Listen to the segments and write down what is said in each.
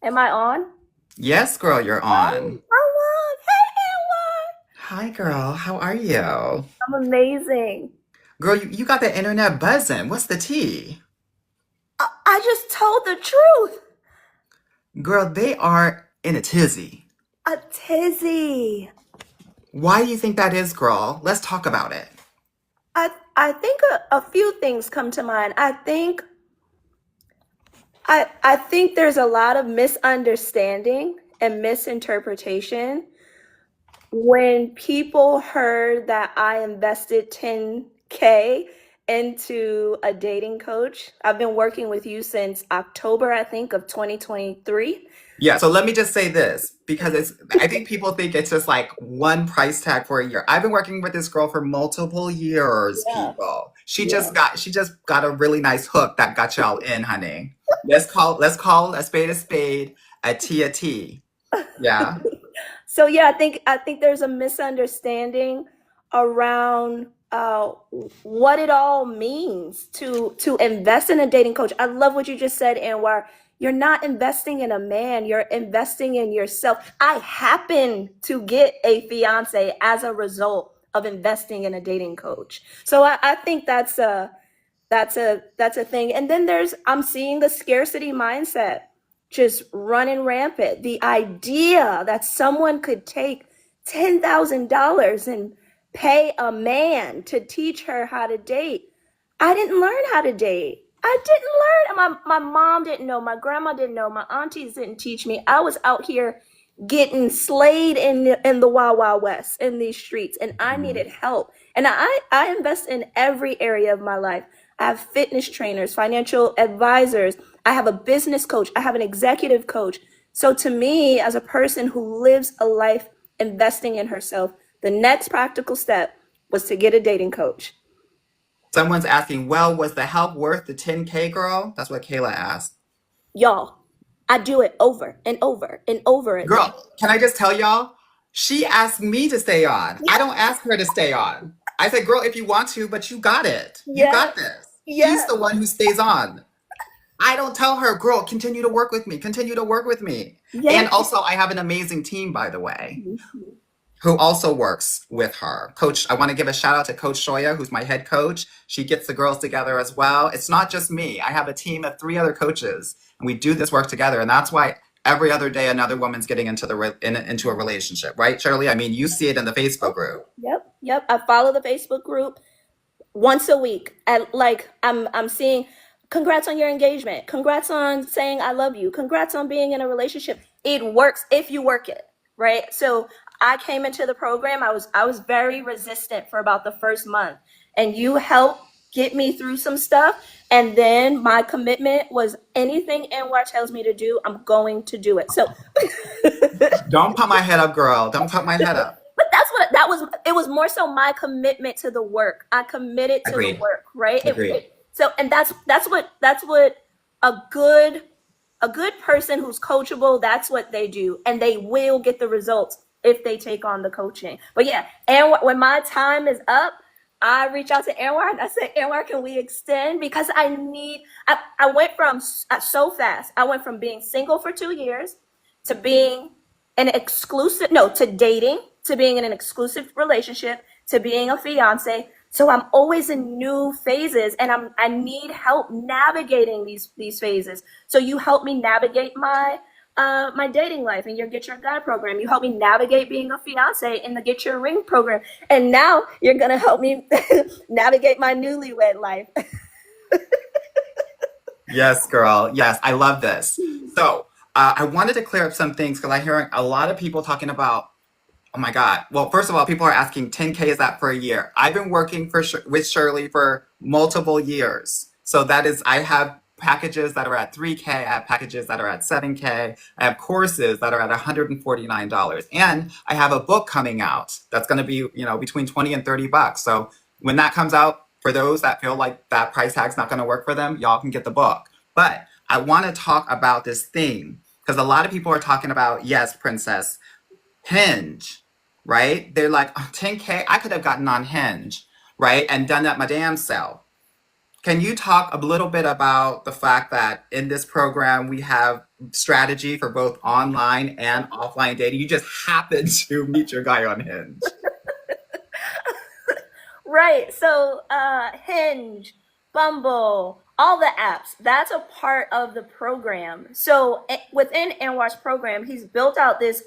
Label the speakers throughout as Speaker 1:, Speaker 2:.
Speaker 1: Am I on?
Speaker 2: Yes, girl, you're
Speaker 1: Oh,
Speaker 2: on.
Speaker 1: I'm on. Hey,
Speaker 2: Hi, girl. How are you?
Speaker 1: Emma. I'm amazing.
Speaker 2: Girl, you got the internet buzzing. What's the tea?
Speaker 1: I just told the truth.
Speaker 2: Girl, they are in a tizzy.
Speaker 1: A tizzy.
Speaker 2: Why do you think that is, girl? Let's talk about it.
Speaker 1: I think a few things come to mind. I think there's a lot of misunderstanding and misinterpretation when people heard that I invested 10K into a dating coach. I've been working with you since October, I think, of 2023.
Speaker 2: Yeah, so let me just say this because I think people think it's just like one price tag for a year. I've been working with this girl for multiple years,
Speaker 1: Yeah,
Speaker 2: people.
Speaker 1: yeah.
Speaker 2: She just got a really nice hook that got y'all in, honey. Let's call a spade, a T a T. Yeah.
Speaker 1: So yeah, I think there's a misunderstanding around what it all means to invest in a dating coach. I love what you just said, Anwar. You're not investing in a man, you're investing in yourself. I happen to get a fiance as a result of investing in a dating coach. So I think that's a thing. And then I'm seeing the scarcity mindset just running rampant. The idea that someone could take $10,000 and pay a man to teach her how to date. I didn't learn how to date. I didn't learn. My mom didn't know. My grandma didn't know. My aunties didn't teach me. I was out here getting slayed in the Wild Wild West in these streets, and I needed help. And I invest in every area of my life. I have fitness trainers, financial advisors. I have a business coach. I have an executive coach. So to me, as a person who lives a life investing in herself, the next practical step was to get a dating coach.
Speaker 2: Someone's asking, well, was the help worth the 10K, girl? That's what Kayla asked.
Speaker 1: Y'all, I do it over and over and over again.
Speaker 2: Girl, can I just tell y'all? She asked me to stay on. I don't ask her to stay on. I said, girl, if you want to, but you got it. You
Speaker 1: Yeah,
Speaker 2: got this. She's
Speaker 1: yeah,
Speaker 2: the one who stays on. I don't tell her, girl, continue to work with me, continue to work with me.
Speaker 1: yeah.
Speaker 2: And also, I have an amazing team, by the way, who also works with her. Coach, I want to give a shout out to Coach Shoya, who's my head coach. She gets the girls together as well. It's not just me. I have a team of three other coaches, and we do this work together. And that's why every other day another woman's getting into into a relationship, right, Shirley? I mean, you see it in the Facebook group.
Speaker 1: Yep, yep. I follow the Facebook group once a week. And like I'm seeing congrats on your engagement. Congrats on saying I love you. Congrats on being in a relationship. It works if you work it, right? So I came into the program. I was very resistant for about the first month. And you helped get me through some stuff. And then my commitment was anything Anwar tells me to do, I'm going to do it. So
Speaker 2: Don't pump my head up, girl. Don't pump my head up.
Speaker 1: but that's what that was. It was more so my commitment to the work. I committed to the
Speaker 2: Agreed.
Speaker 1: work, right?
Speaker 2: Agreed.
Speaker 1: So and that's what a good a good person who's coachable, that's what they do, and they will get the results if they take on the coaching. But yeah, and when my time is up, I reach out to Anwar and I say, Anwar, can we extend? Because I went from so fast. I went from being single for 2 years to being an exclusive, no, to dating, to being in an exclusive relationship, to being a fiance. So I'm always in new phases, and I need help navigating these phases. So you help me navigate my dating life in your Get Your Guy program. You help me navigate being a fiance in the Get Your Ring program, and now you're gonna help me navigate my newlywed life.
Speaker 2: Yes, girl. Yes, I love this. So, I wanted to clear up some things because I hear a lot of people talking about, oh my God. Well, first of all, people are asking 10K is that for a year? I've been working with Shirley for multiple years. So that is, I have packages that are at 3K, I have packages that are at 7K, I have courses that are at $149. And I have a book coming out that's going to be, between 20 and 30 bucks. So when that comes out, for those that feel like that price tag's not going to work for them, y'all can get the book. But I want to talk about this thing because a lot of people are talking about, yes, princess, Hinge, right? They're like, oh, 10K, I could have gotten on Hinge, right? And done that my damn self. can you talk a little bit about the fact that in this program we have strategy for both online and offline dating? You just happen to meet your guy on Hinge.
Speaker 1: Right. So, Hinge, Bumble, all the apps, that's a part of the program. So, within Anwar's program, he's built out this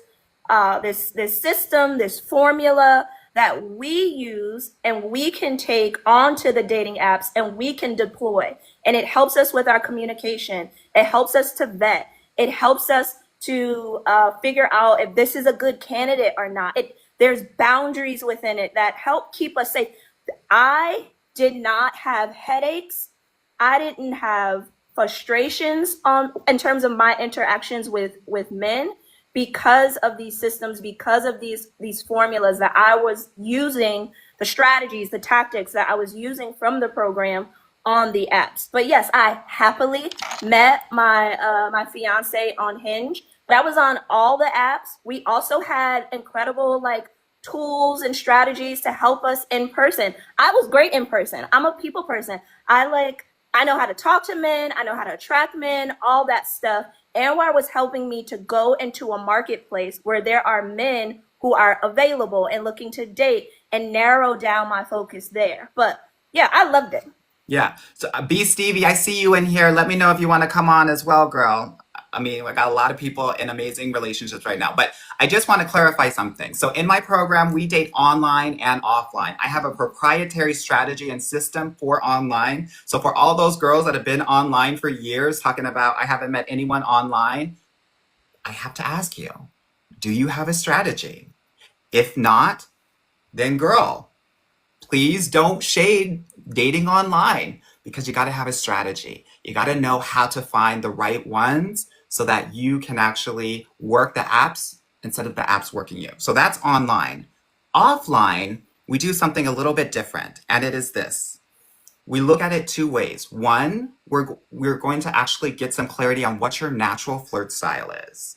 Speaker 1: system, this formula that we use and we can take onto the dating apps and we can deploy. And it helps us with our communication. It helps us to vet. It helps us to figure out if this is a good candidate or not. There's boundaries within it that help keep us safe. I did not have headaches. I didn't have frustrations in terms of my interactions with men because of these systems, because of these formulas that I was using, the strategies, the tactics that I was using from the program on the apps. But yes, I happily met my fiance on Hinge. That was on all the apps. We also had incredible tools and strategies to help us in person. I was great in person. I'm a people person. I know how to talk to men, I know how to attract men, all that stuff. Anwar was helping me to go into a marketplace where there are men who are available and looking to date and narrow down my focus there. But yeah, I loved it.
Speaker 2: Yeah. So, B Stevie, I see you in here. Let me know if you want to come on as well, girl. I mean, I got a lot of people in amazing relationships right now, but I just want to clarify something. So, in my program, we date online and offline. I have a proprietary strategy and system for online. So, for all those girls that have been online for years talking about, I haven't met anyone online, I have to ask you, do you have a strategy? If not, then girl, please don't shade dating online because you got to have a strategy. You got to know how to find the right ones so that you can actually work the apps instead of the apps working you. So that's online. Offline, we do something a little bit different, and it is this. We look at it two ways. One, we're going to actually get some clarity on what your natural flirt style is.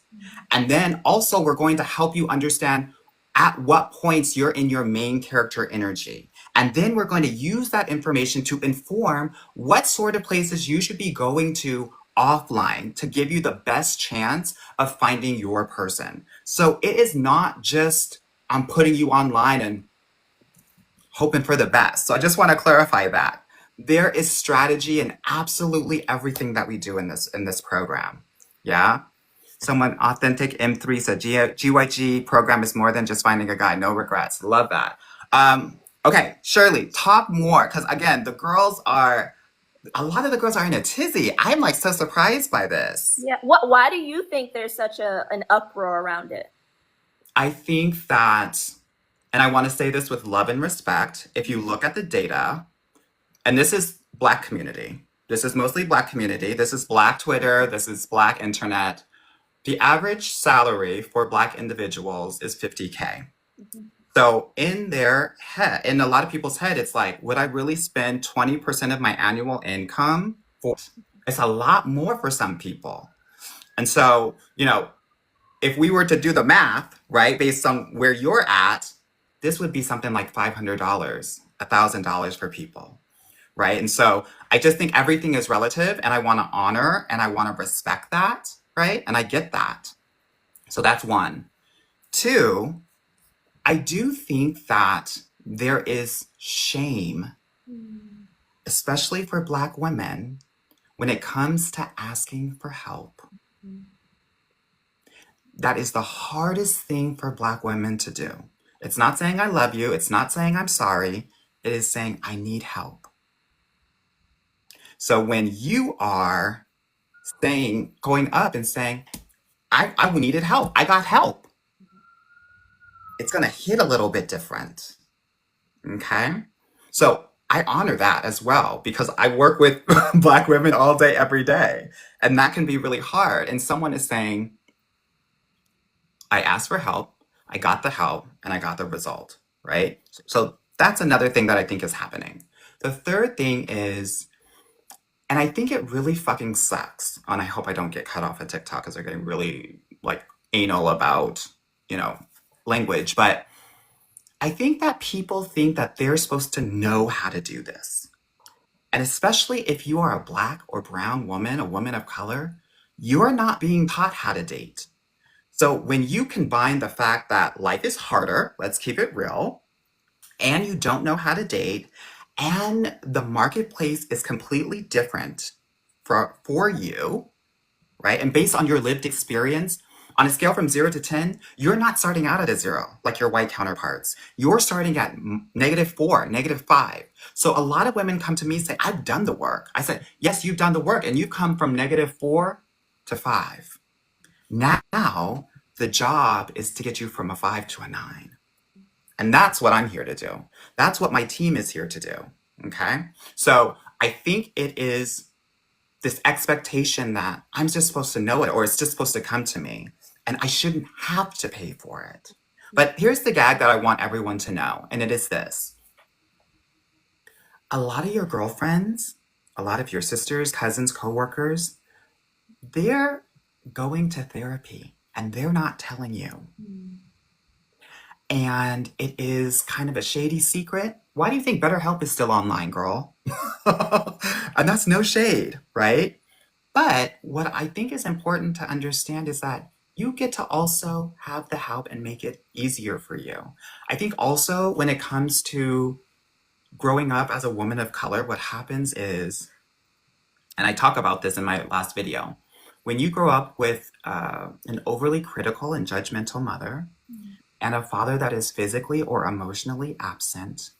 Speaker 2: And then also we're going to help you understand at what points you're in your main character energy. And then we're going to use that information to inform what sort of places you should be going to offline to give you the best chance of finding your person. So it is not just I'm putting you online and hoping for the best. So I just want to clarify that. There is strategy in absolutely everything that we do in this program. Yeah? Someone authentic M3 said GYG program is more than just finding a guy. No regrets. Love that. Okay, Shirley, talk more because again, a lot of the girls are in a tizzy. I'm like so surprised by this.
Speaker 1: Yeah. Why do you think there's such an uproar around it?
Speaker 2: I think that, and I want to say this with love and respect, if you look at the data, and this is Black community, this is mostly Black community, this is Black Twitter, this is Black internet. The average salary for Black individuals is 50K.
Speaker 1: Mhm.
Speaker 2: So in their head, in a lot of people's head, it's like, would I really spend 20% of my annual income for? It's a lot more for some people. And so, if we were to do the math, right, based on where you're at, this would be something like $500, $1,000 for people, right? And so I just think everything is relative and I want to honor and I want to respect that, right? And I get that. So that's one. Two, I do think that there is shame,
Speaker 1: Mm.
Speaker 2: especially for Black women, when it comes to asking for help.
Speaker 1: Mm.
Speaker 2: That is the hardest thing for Black women to do. It's not saying I love you. It's not saying I'm sorry. It is saying I need help. So when you are going up and saying, I needed help, I got help, it's going to hit a little bit different. Okay? So I honor that as well because I work with Black women all day, every day. And that can be really hard. And someone is saying, I asked for help, I got the help, and I got the result, right? So that's another thing that I think is happening. The third thing is, and I think it really fucking sucks, and I hope I don't get cut off at TikTok because they're getting really like anal about, language, but I think that people think that they're supposed to know how to do this. And especially if you are a Black or brown woman, a woman of color, you're not being taught how to date. So when you combine the fact that life is harder, let's keep it real, and you don't know how to date, and the marketplace is completely different for you, right? And based on your lived experience, on a scale from 0 to 10, you're not starting out at a 0 like your white counterparts. You're starting at -4, -5. So a lot of women come to me and say, I've done the work. I said, yes, you've done the work, and you've come from -4 to 5. Now, the job is to get you from a 5 to a 9. And that's what I'm here to do. That's what my team is here to do. Okay. So I think it is this expectation that I'm just supposed to know it or it's just supposed to come to me and I shouldn't have to pay for it. But here's the gag that I want everyone to know, and it is this. A lot of your girlfriends, a lot of your sisters, cousins, coworkers, they're going to therapy and they're not telling you. And it is kind of a shady secret. Why do you think BetterHelp is still online, girl? And that's no shade, right? But what I think is important to understand is that you get to also have the help and make it easier for you. I think also when it comes to growing up as a woman of color, what happens is, and I talk about this in my last video, when you grow up with an overly critical and judgmental mother and a father that is physically or emotionally absent,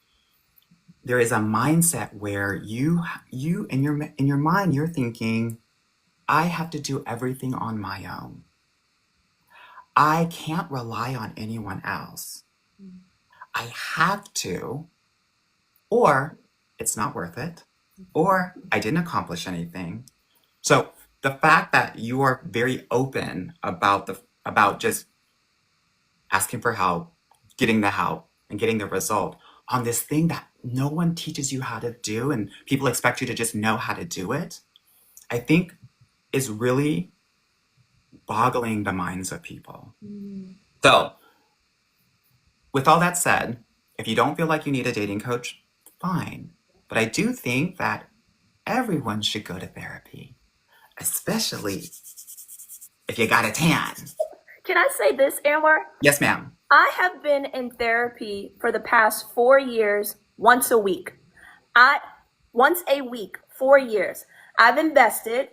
Speaker 2: there is a mindset where you in your mind you're thinking, I have to do everything on my own. I can't rely on anyone else. I have to, or it's not worth it, or I didn't accomplish anything. So the fact that you are very open about just asking for help, getting the help, and getting the result on this thing that no one teaches you how to do and people expect you to just know how to do it, I think is really boggling the minds of people. So, with all that said, if you don't feel like you need a dating coach, fine. But I do think that everyone should go to therapy, especially if you got a tan.
Speaker 1: Can I say this, Anwar?
Speaker 2: Yes, ma'am.
Speaker 1: I have been in therapy for the past 4 years, once a week. Once a week, 4 years. I've invested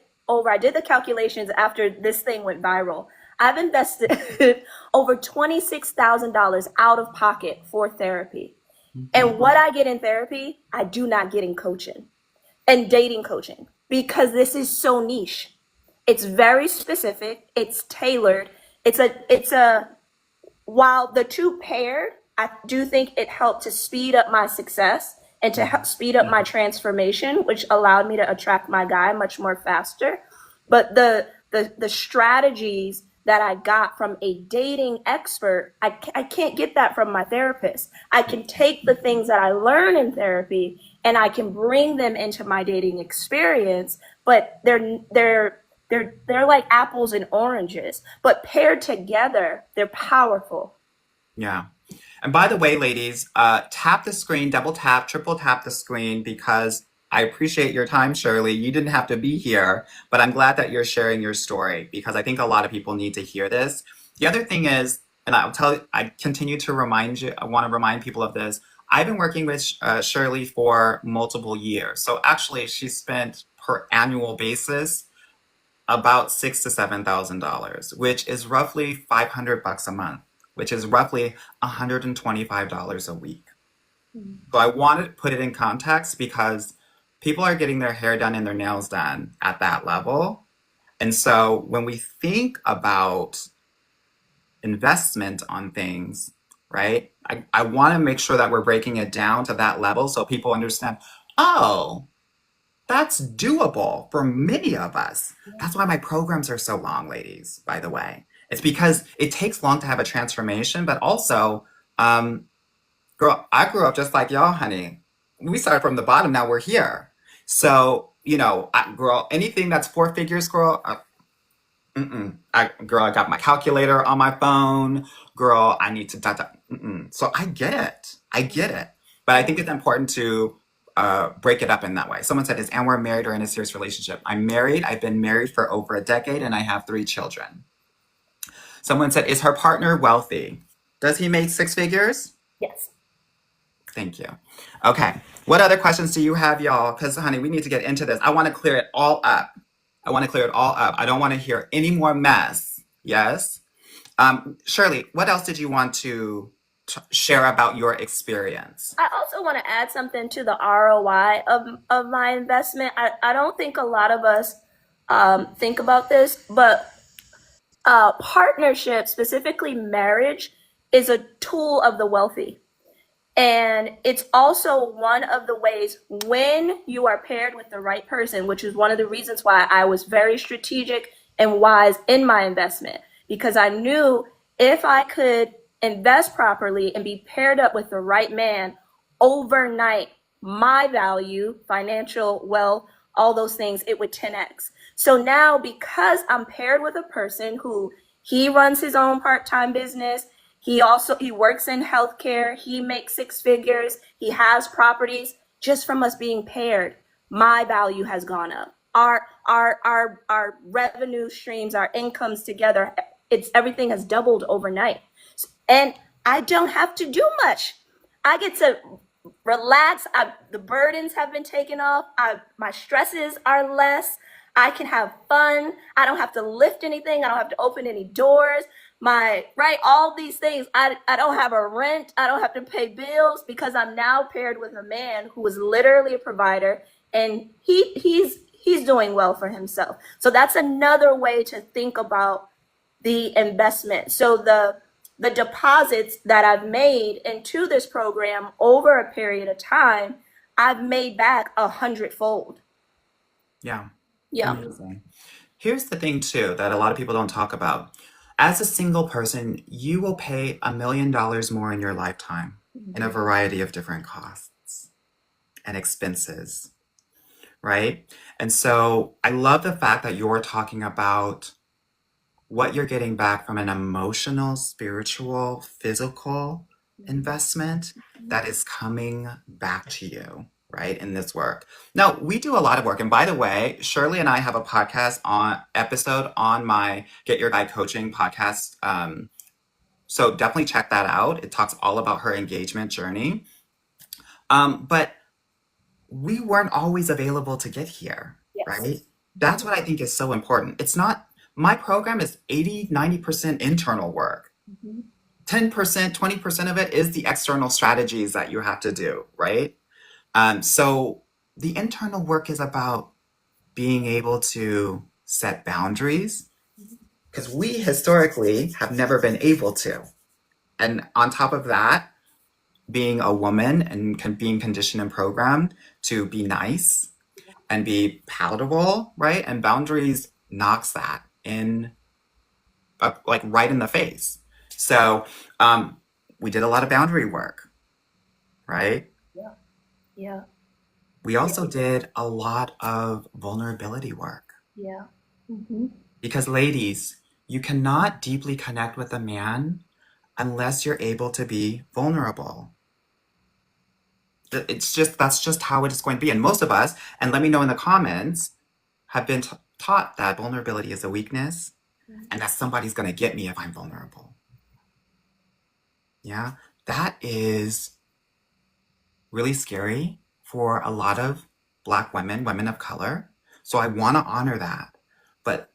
Speaker 1: I did the calculations after this thing went viral. I've invested over $26,000 out of pocket for therapy. And what I get in therapy, I do not get in coaching and dating coaching because this is so niche. It's very specific. It's tailored. While the two paired, I do think it helped to speed up my success and to help speed up my transformation, which allowed me to attract my guy much more faster. But the strategies that I got from a dating expert, I can't get that from my therapist. I can take the things that I learn in therapy and I can bring them into my dating experience, but they're like apples and oranges, but paired together, they're powerful.
Speaker 2: Yeah. And by the way, ladies, tap the screen, double tap, triple tap the screen because I appreciate your time, Shirley. You didn't have to be here, but I'm glad that you're sharing your story because I think a lot of people need to hear this. The other thing is, and I continue to remind you, I want to remind people of this. I've been working with Shirley for multiple years. So actually, she spent per annual basis about $6,000 to $7,000, which is roughly $500 a month, which is roughly $125 a week. So I wanted to put it in context because people are getting their hair done and their nails done at that level. And so when we think about investment on things, right, I want to make sure that we're breaking it down to that level so people understand, oh, that's doable for many of us. That's why my programs are so long, ladies, by the way. It's because it takes long to have a transformation, but also, girl, I grew up just like y'all, honey. We started from the bottom, now we're here. So, girl, anything that's 4 figures, girl, girl, I got my calculator on my phone. Girl, I need to So I get it. But I think it's important to break it up in that way. Someone said, "Is Anwar married or in a serious relationship?" I'm married. I've been married for over a decade, and I have 3 children. Someone said, "Is her partner wealthy? Does he make 6 figures?"
Speaker 1: Yes.
Speaker 2: Thank you. Okay. What other questions do you have, y'all? Because, honey, we need to get into this. I want to clear it all up. I want to clear it all up. I don't want to hear any more mess. Yes? Shirley, what else did you want to share about your experience?
Speaker 1: I also want to add something to the ROI of my investment. I don't think a lot of us think about this, but partnership, specifically marriage, is a tool of the wealthy. And it's also one of the ways when you are paired with the right person, which is one of the reasons why I was very strategic and wise in my investment, because I knew if I could invest properly and be paired up with the right man overnight, my value, financial wealth, all those things, it would 10x. So now, because I'm paired with a person who he runs his own part-time business, he works in healthcare. He makes 6 figures. He has properties. Just from us being paired, my value has gone up. Our revenue streams, our incomes together, it's everything has doubled overnight. And I don't have to do much. I get to relax. The burdens have been taken off. My stresses are less. I can have fun. I don't have to lift anything. I don't have to open any doors. All these things. I don't have a rent. I don't have to pay bills because I'm now paired with a man who is literally a provider, and he's doing well for himself. So that's another way to think about the investment. So the deposits that I've made into this program over a period of time, I've made back 100-fold.
Speaker 2: Yeah.
Speaker 1: Yeah.
Speaker 2: Amazing. Here's the thing, too, that a lot of people don't talk about. As a single person, you will pay $1 million more in your lifetime in a variety of different costs and expenses, right? And so I love the fact that you're talking about what you're getting back from an emotional, spiritual, physical investment that is coming back to you, right, in this work. Now, we do a lot of work. And by the way, Shirley and I have a podcast on episode on my Get Your Guide Coaching podcast. So definitely check that out. It talks all about her engagement journey. But we weren't always available to get here,
Speaker 1: Yes.
Speaker 2: right? That's what I think is so important. It's not, my program is 80-90% internal work. 10%, 20% of it is the external strategies that you have to do, right? So the internal work is about being able to set boundaries because we historically have never been able to. And on top of that, being a woman and being conditioned and programmed to be nice and be palatable, right? And boundaries knocks that in, like right in the face. So we did a lot of boundary work, right?
Speaker 1: Yeah. Yeah.
Speaker 2: We also did a lot of vulnerability work
Speaker 1: Yeah.
Speaker 2: because, ladies, you cannot deeply connect with a man unless you're able to be vulnerable. That's just how it is going to be. And most of us, and let me know in the comments, have been taught that vulnerability is a weakness and that somebody's going to get me if I'm vulnerable. Yeah, that is really scary for a lot of Black women, women of color. So I want to honor that. But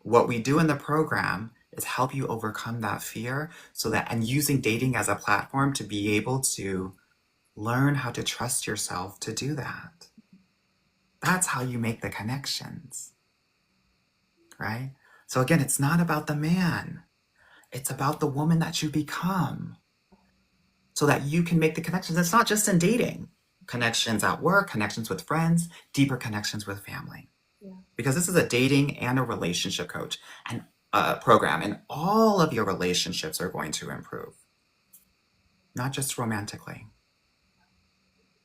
Speaker 2: what we do in the program is help you overcome that fear so that, and using dating as a platform to be able to learn how to trust yourself to do that. That's how you make the connections, right? So again, it's not about the man. It's about the woman that you become so that you can make the connections. It's not just in dating. Connections at work, connections with friends, deeper connections with family.
Speaker 1: Yeah.
Speaker 2: Because this is a dating and a relationship coach and program, and all of your relationships are going to improve, not just romantically.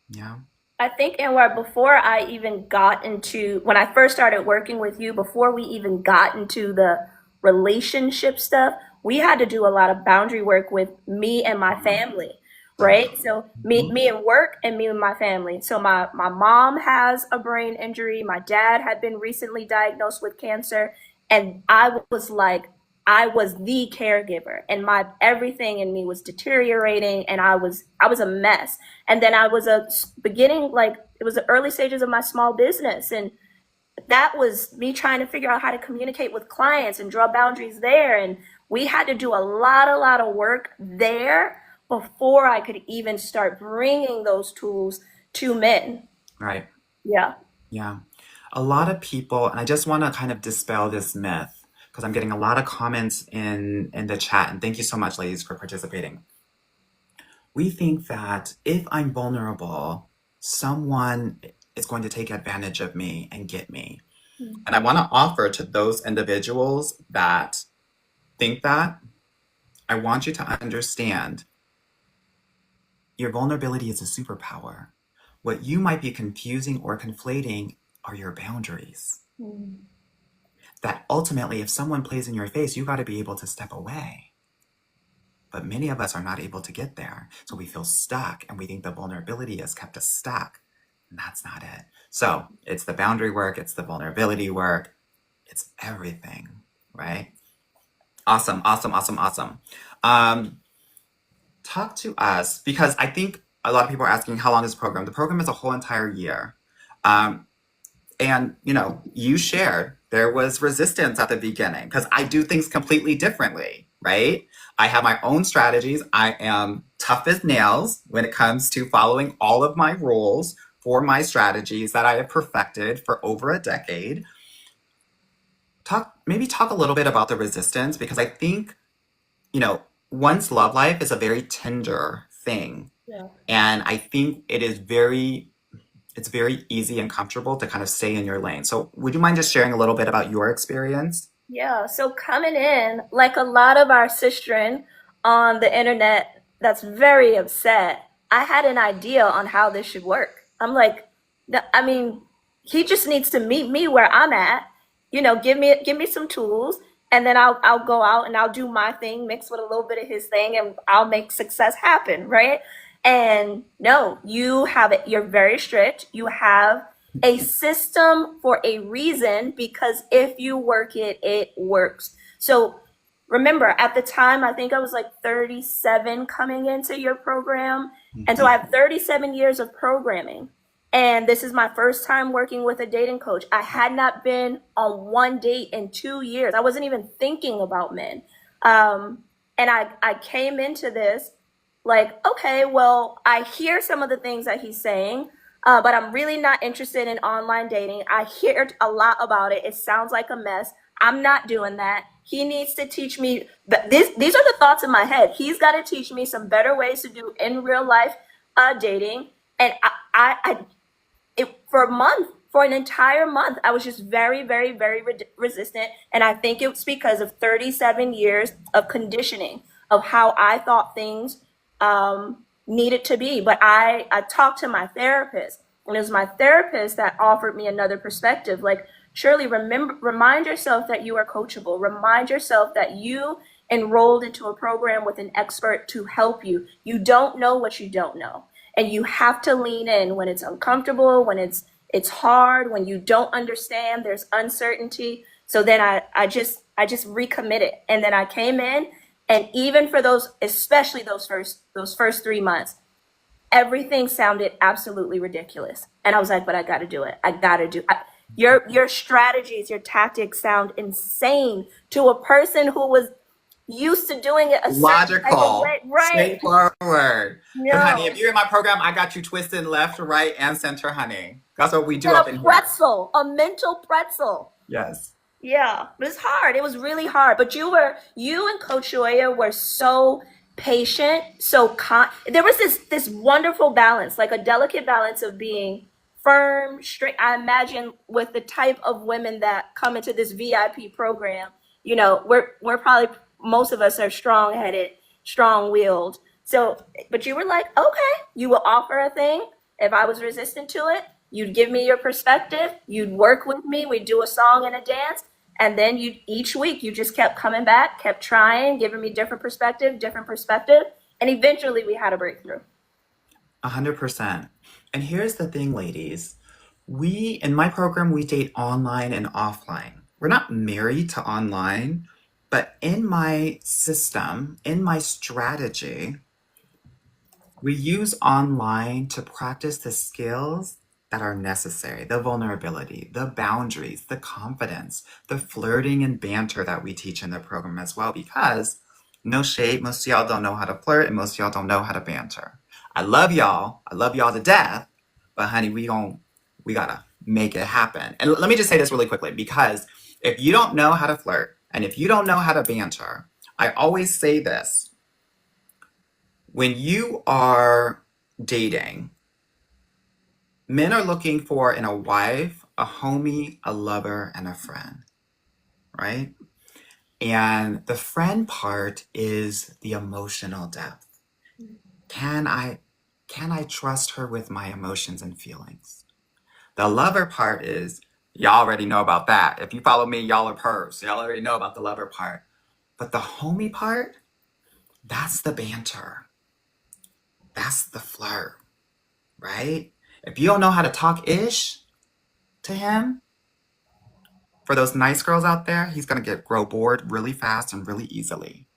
Speaker 2: Yeah.
Speaker 1: I think, Anwar, before I even got into, when I first started working with you, before we even got into the relationship stuff, we had to do a lot of boundary work with me and my family, right? So
Speaker 2: Mhm.
Speaker 1: me and work and me and my family. So my mom has a brain injury. My dad had been recently diagnosed with cancer, and I was the caregiver, and my everything in me was deteriorating, and I was a mess. And then I was a beginning like it was the early stages of my small business, and that was me trying to figure out how to communicate with clients and draw boundaries there. And we had to do a lot of work there before I could even start bringing those tools to men.
Speaker 2: Right.
Speaker 1: Yeah.
Speaker 2: Yeah. A lot of people, and I just want to kind of dispel this myth because I'm getting a lot of comments in the chat, and thank you so much, ladies, for participating. We think that if I'm vulnerable, someone is going to take advantage of me and get me. And I want to offer to those individuals that think that, I want you to understand your vulnerability is a superpower. What you might be confusing or conflating are your boundaries.
Speaker 1: Mm.
Speaker 2: That ultimately, if someone plays in your face, you got to be able to step away. But many of us are not able to get there. So we feel stuck and we think the vulnerability has kept us stuck. And that's not it. So it's the boundary work, it's the vulnerability work, it's everything, right? Awesome, awesome, awesome, awesome. Um, Talk to us because I think a lot of people are asking how long is the program? The program is a whole entire year. Um, And, you shared there was resistance at the beginning because I do things completely differently, right? I have my own strategies. I am tough as nails when it comes to following all of my rules for my strategies that I have perfected for over a decade. Maybe talk a little bit about the resistance because I think, you know, one's love life is a very tender thing.
Speaker 1: Yeah.
Speaker 2: And I think it's very easy and comfortable to kind of stay in your lane. So would you mind just sharing a little bit about your experience?
Speaker 1: Yeah, so coming in, like a lot of our sistren on the internet that's very upset, I had an idea on how this should work. I'm like, I mean, he just needs to meet me where I'm at, give me some tools, and then I'll go out and I'll do my thing, mix with a little bit of his thing, and I'll make success happen, right? And no, you have it, you're very strict. You have a system for a reason because if you work it, it works. So remember, at the time, I think I was like 37 coming into your program. And so I have 37 years of programming. And this is my first time working with a dating coach. I had not been on one date in 2 years. I wasn't even thinking about men. And I came into this like, okay, well, I hear some of the things that he's saying, but I'm really not interested in online dating. I hear a lot about it. It sounds like a mess. I'm not doing that. He needs to teach me. These are the thoughts in my head. He's got to teach me some better ways to do in real life dating. And for a month, for an entire month, I was just very, very, very resistant. And I think it's because of 37 years of conditioning of how I thought things needed to be. But I talked to my therapist, and it was my therapist that offered me another perspective. Like, Shirley, remind yourself that you are coachable. Remind yourself that you enrolled into a program with an expert to help you. You don't know what you don't know. And you have to lean in when it's uncomfortable, when it's hard, when you don't understand, there's uncertainty. So then I just recommitted. And then I came in, and even for those, especially those first 3 months, everything sounded absolutely ridiculous. And I was like, but I got to do it. I got to do it. Your strategies, your tactics sound insane to a person who was used to doing it a certain type of
Speaker 2: Logical,
Speaker 1: way. Right.
Speaker 2: straightforward. But honey, if
Speaker 1: No.
Speaker 2: you're in my program, I got you twisted left, right, and center, honey. That's what we do
Speaker 1: And
Speaker 2: up
Speaker 1: a
Speaker 2: in here.
Speaker 1: pretzel, a mental pretzel.
Speaker 2: Yes.
Speaker 1: Yeah, it was hard. It was really hard. But you and Coach Joya were so patient, so there was this wonderful balance, like a delicate balance of being firm, straight. I imagine with the type of women that come into this VIP program, we're probably most of us are strong-headed, strong-willed. So, but you were like, okay, you will offer a thing. If I was resistant to it, you'd give me your perspective, you'd work with me, we'd do a song and a dance, and then each week you just kept coming back, kept trying, giving me different perspective, and eventually we had a breakthrough.
Speaker 2: 100%. And here's the thing, ladies. In my program, we date online and offline. We're not married to online, but in my system, in my strategy, we use online to practice the skills that are necessary, the vulnerability, the boundaries, the confidence, the flirting and banter that we teach in the program as well, because no shade, most of y'all don't know how to flirt and most of y'all don't know how to banter. I love y'all. I love y'all to death, but honey, we gotta make it happen. And let me just say this really quickly, because if you don't know how to flirt and if you don't know how to banter, I always say this: when you are dating, men are looking for in a wife, a homie, a lover, and a friend, right? And the friend part is the emotional depth. Can I can I trust her with my emotions and feelings? The lover part is, y'all already know about that. If you follow me, y'all are pers. Y'all already know about the lover part. But the homie part, that's the banter. That's the flirt, right? If you don't know how to talk ish to him, for those nice girls out there, he's gonna grow bored really fast and really easily.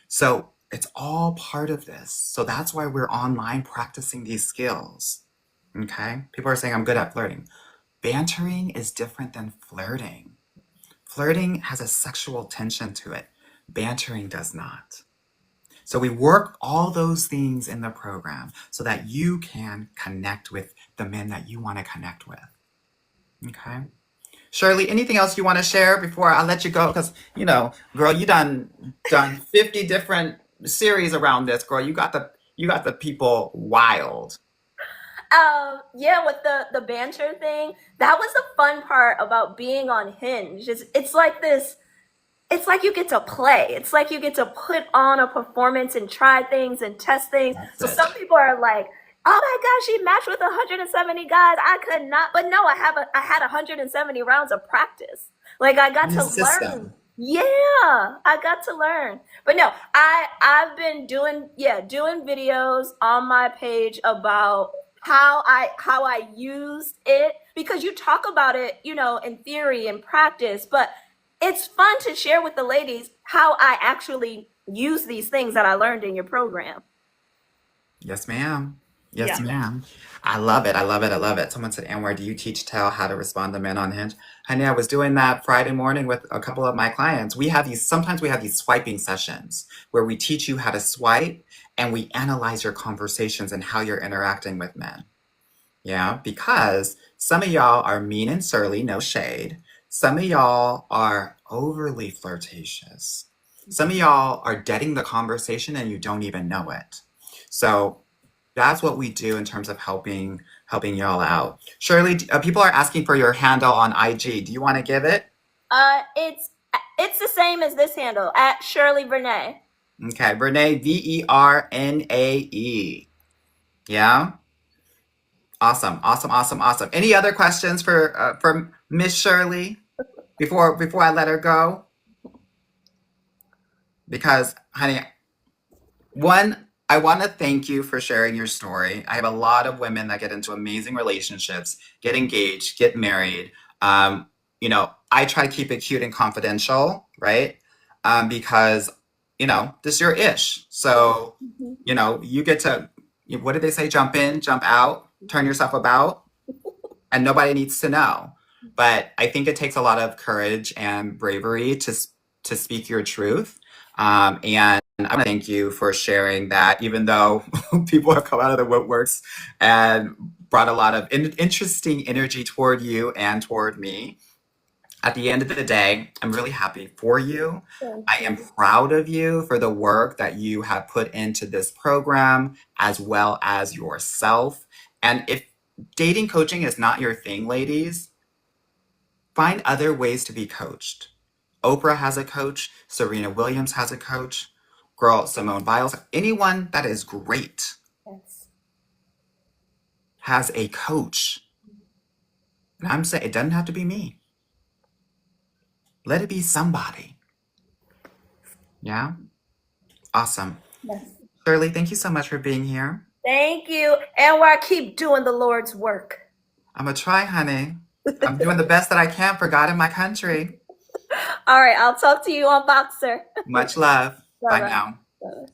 Speaker 2: So it's all part of this. So that's why we're online practicing these skills. Okay? People are saying I'm good at flirting. Bantering is different than flirting. Flirting has a sexual tension to it. Bantering does not. So we work all those things in the program so that you can connect with the men that you want to connect with. Okay? Shirley, anything else you want to share before I let you go? Because girl, you done 50 different series around this, girl. You got the people wild.
Speaker 1: Yeah, with the banter thing, that was the fun part about being on Hinge. It's like this. It's like you get to play. It's like you get to put on a performance and try things and test things.
Speaker 2: That's
Speaker 1: So
Speaker 2: it.
Speaker 1: some people are like, "Oh my gosh, she matched with 170 guys. I could not." But no, I had 170 rounds of practice. Like I got
Speaker 2: In the
Speaker 1: to learn.
Speaker 2: system.
Speaker 1: Yeah, I got to learn. But no, I've been doing videos on my page about how I used it, because you talk about it, in theory and practice, but it's fun to share with the ladies how I actually use these things that I learned in your program.
Speaker 2: Yes, ma'am. Yes,
Speaker 1: Yeah.
Speaker 2: ma'am. I love it. I love it. I love it. Someone said, Anwar, do you teach Tell how to respond to men on Hinge? Honey, I was doing that Friday morning with a couple of my clients. Sometimes we have these swiping sessions where we teach you how to swipe and we analyze your conversations and how you're interacting with men. Yeah, because some of y'all are mean and surly, no shade. Some of y'all are overly flirtatious. Some of y'all are deading the conversation and you don't even know it. So that's what we do in terms of helping y'all out. Shirley, people are asking for your handle on IG. Do you want to give it?
Speaker 1: It's the same as this handle at Shirley Vernay.
Speaker 2: Okay, Vernae, Vernae. Yeah. Awesome, awesome, awesome, awesome. Any other questions for Miss Shirley before I let her go? Because, honey, one, I want to thank you for sharing your story. I have a lot of women that get into amazing relationships, get engaged, get married. I try to keep it cute and confidential, right? Because this is your ish. So,
Speaker 1: Mhm.
Speaker 2: you get to, what did they say? Jump in, jump out, turn yourself about, and nobody needs to know. But I think it takes a lot of courage and bravery to speak your truth. And I want to thank you for sharing that, even though people have come out of the woodworks and brought a lot of interesting energy toward you and toward me. At the end of the day, I'm really happy for you.
Speaker 1: Thank
Speaker 2: I am
Speaker 1: you.
Speaker 2: proud of you for the work that you have put into this program, as well as yourself. And if dating coaching is not your thing, ladies, find other ways to be coached. Oprah has a coach, Serena Williams has a coach, girl, Simone Biles, anyone that is great
Speaker 1: Yes.
Speaker 2: has a coach. And I'm saying it doesn't have to be me. Let it be somebody. Yeah? Awesome.
Speaker 1: Yes.
Speaker 2: Shirley, thank you so much for being here.
Speaker 1: Thank you. Anwar, keep doing the Lord's work.
Speaker 2: I'm gonna try, honey. I'm doing the best that I can for God and my country.
Speaker 1: All right, I'll talk to you on Boxer.
Speaker 2: Much love.
Speaker 1: Bye
Speaker 2: Bye
Speaker 1: bye.
Speaker 2: now.
Speaker 1: Bye.